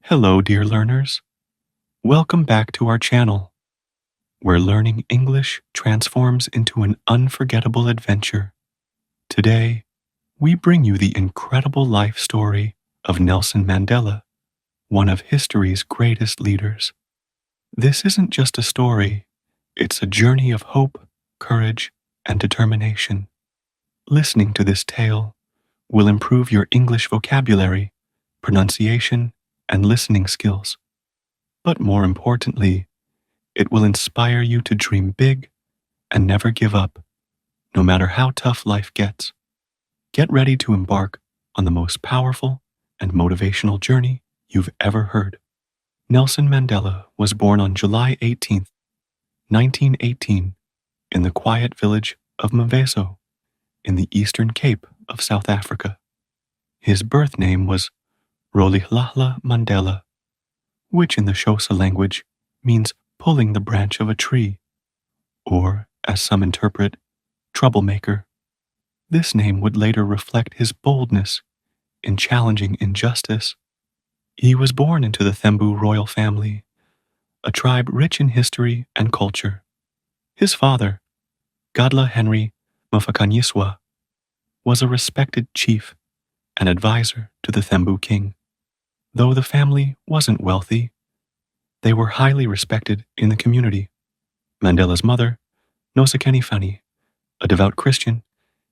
Hello, dear learners. Welcome back to our channel, where learning English transforms into an unforgettable adventure. Today, we bring you the incredible life story of Nelson Mandela, one of history's greatest leaders. This isn't just a story, it's a journey of hope, courage, and determination. Listening to this tale will improve your English vocabulary, pronunciation, and listening skills. But more importantly, it will inspire you to dream big and never give up, no matter how tough life gets. Get ready to embark on the most powerful and motivational journey you've ever heard. Nelson Mandela was born on July 18, 1918, in the quiet village of Mvezo, in the Eastern Cape of South Africa. His birth name was Rolihlahla Mandela, which in the Xhosa language means pulling the branch of a tree, or, as some interpret, troublemaker. This name would later reflect his boldness in challenging injustice. He was born into the Thembu royal family, a tribe rich in history and culture. His father, Gadla Henry Mafakanyiswa, was a respected chief and advisor to the Thembu king. Though the family wasn't wealthy, they were highly respected in the community. Mandela's mother, Nosekeni Fani, a devout Christian,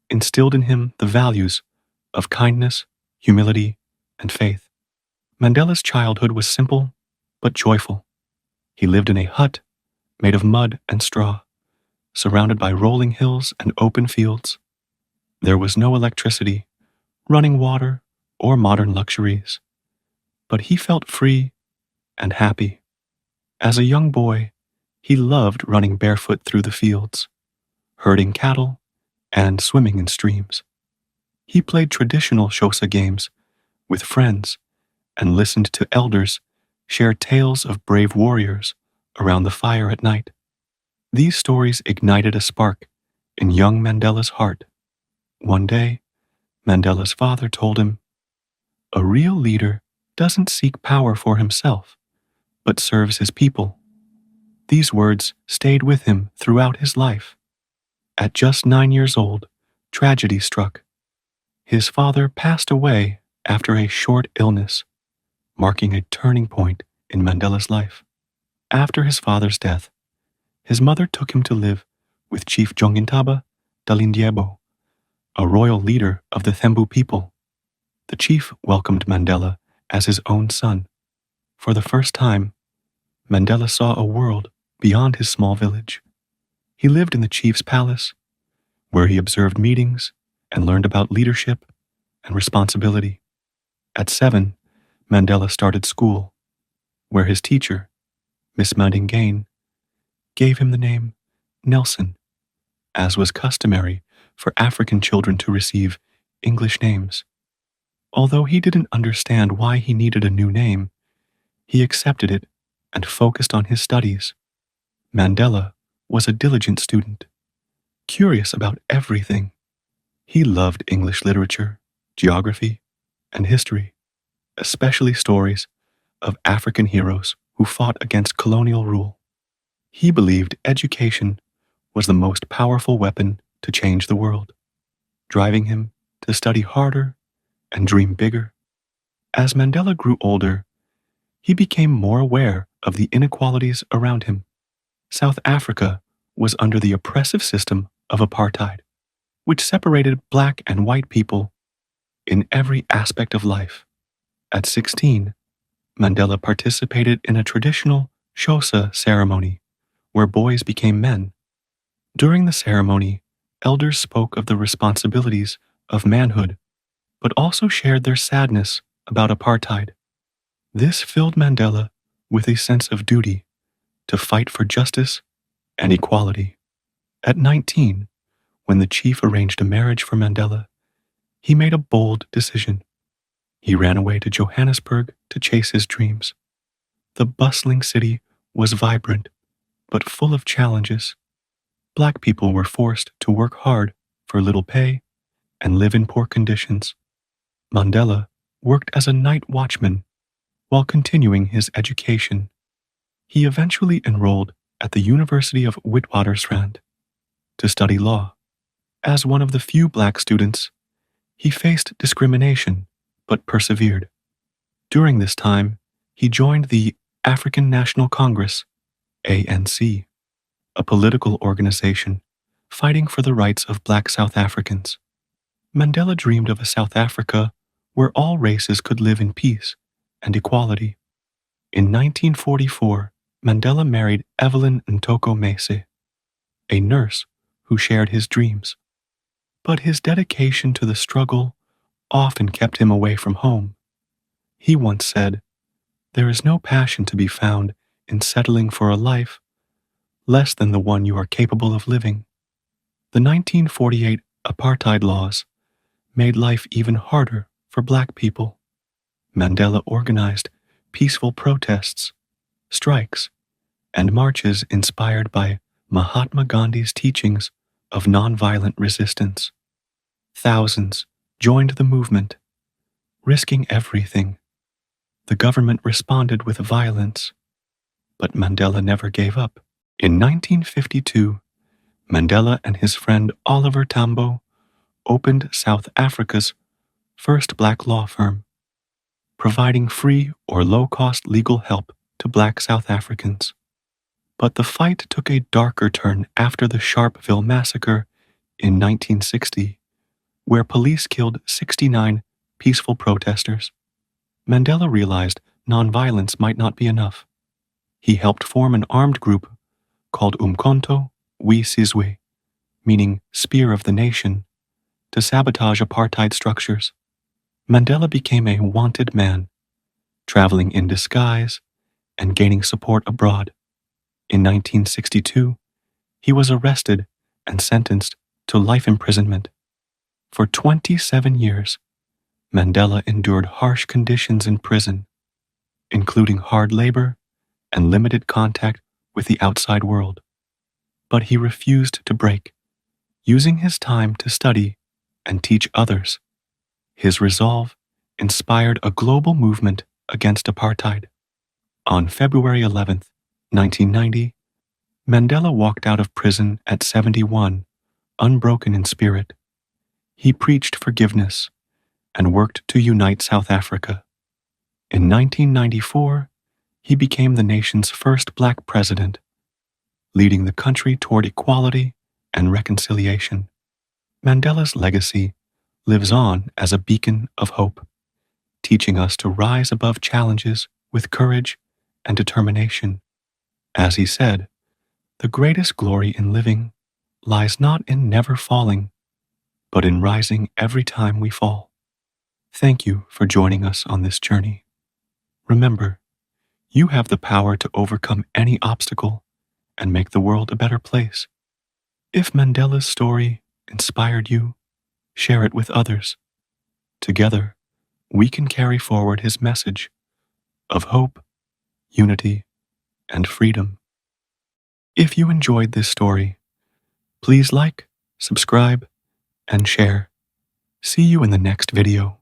instilled in him the values of kindness, humility, and faith. Mandela's childhood was simple but joyful. He lived in a hut made of mud and straw, surrounded by rolling hills and open fields. There was no electricity, running water, or modern luxuries, but he felt free and happy. As a young boy, he loved running barefoot through the fields, herding cattle, and swimming in streams. He played traditional Xhosa games with friends and listened to elders share tales of brave warriors around the fire at night. These stories ignited a spark in young Mandela's heart. One day, Mandela's father told him, "A real leader doesn't seek power for himself, but serves his people." These words stayed with him throughout his life. At just 9 years old, tragedy struck. His father passed away after a short illness, marking a turning point in Mandela's life. After his father's death, his mother took him to live with Chief Jongintaba Dalindyebo, a royal leader of the Thembu people. The chief welcomed Mandela as his own son. For the first time, Mandela saw a world beyond his small village. He lived in the chief's palace, where he observed meetings and learned about leadership and responsibility. At 7, Mandela started school, where his teacher, Miss Mandingane, gave him the name Nelson, as was customary for African children to receive English names. Although he didn't understand why he needed a new name, he accepted it and focused on his studies. Mandela was a diligent student, curious about everything. He loved English literature, geography, and history, especially stories of African heroes who fought against colonial rule. He believed education was the most powerful weapon to change the world, driving him to study harder and dream bigger. As Mandela grew older, he became more aware of the inequalities around him. South Africa was under the oppressive system of apartheid, which separated black and white people in every aspect of life. At 16, Mandela participated in a traditional Xhosa ceremony where boys became men. During the ceremony, elders spoke of the responsibilities of manhood, but also shared their sadness about apartheid. This filled Mandela with a sense of duty to fight for justice and equality. At 19, when the chief arranged a marriage for Mandela, he made a bold decision. He ran away to Johannesburg to chase his dreams. The bustling city was vibrant, but full of challenges. Black people were forced to work hard for little pay and live in poor conditions. Mandela worked as a night watchman, while continuing his education. He eventually enrolled at the University of Witwatersrand to study law. As one of the few black students, he faced discrimination but persevered. During this time, he joined the African National Congress, ANC, a political organization fighting for the rights of black South Africans. Mandela dreamed of a South Africa where all races could live in peace and equality. In 1944, Mandela married Evelyn Ntoko Mese, a nurse who shared his dreams. But his dedication to the struggle often kept him away from home. He once said, "There is no passion to be found in settling for a life less than the one you are capable of living." The 1948 apartheid laws made life even harder for black people. Mandela organized peaceful protests, strikes, and marches inspired by Mahatma Gandhi's teachings of nonviolent resistance. Thousands joined the movement, risking everything. The government responded with violence, but Mandela never gave up. In 1952, Mandela and his friend Oliver Tambo opened South Africa's first black law firm, providing free or low-cost legal help to black South Africans. But the fight took a darker turn after the Sharpeville massacre in 1960, where police killed 69 peaceful protesters. Mandela realized nonviolence might not be enough. He helped form an armed group called Umkhonto we Sizwe, meaning Spear of the Nation, to sabotage apartheid structures. Mandela became a wanted man, traveling in disguise and gaining support abroad. In 1962, he was arrested and sentenced to life imprisonment. For 27 years, Mandela endured harsh conditions in prison, including hard labor and limited contact with the outside world. But he refused to break, using his time to study and teach others. His resolve inspired a global movement against apartheid. On February 11, 1990, Mandela walked out of prison at 71, unbroken in spirit. He preached forgiveness and worked to unite South Africa. In 1994, he became the nation's first black president, leading the country toward equality and reconciliation. Mandela's legacy lives on as a beacon of hope, teaching us to rise above challenges with courage and determination. As he said, "The greatest glory in living lies not in never falling, but in rising every time we fall." Thank you for joining us on this journey. Remember, you have the power to overcome any obstacle and make the world a better place. If Mandela's story inspired you, share it with others. Together, we can carry forward his message of hope, unity, and freedom. If you enjoyed this story, please like, subscribe, and share. See you in the next video.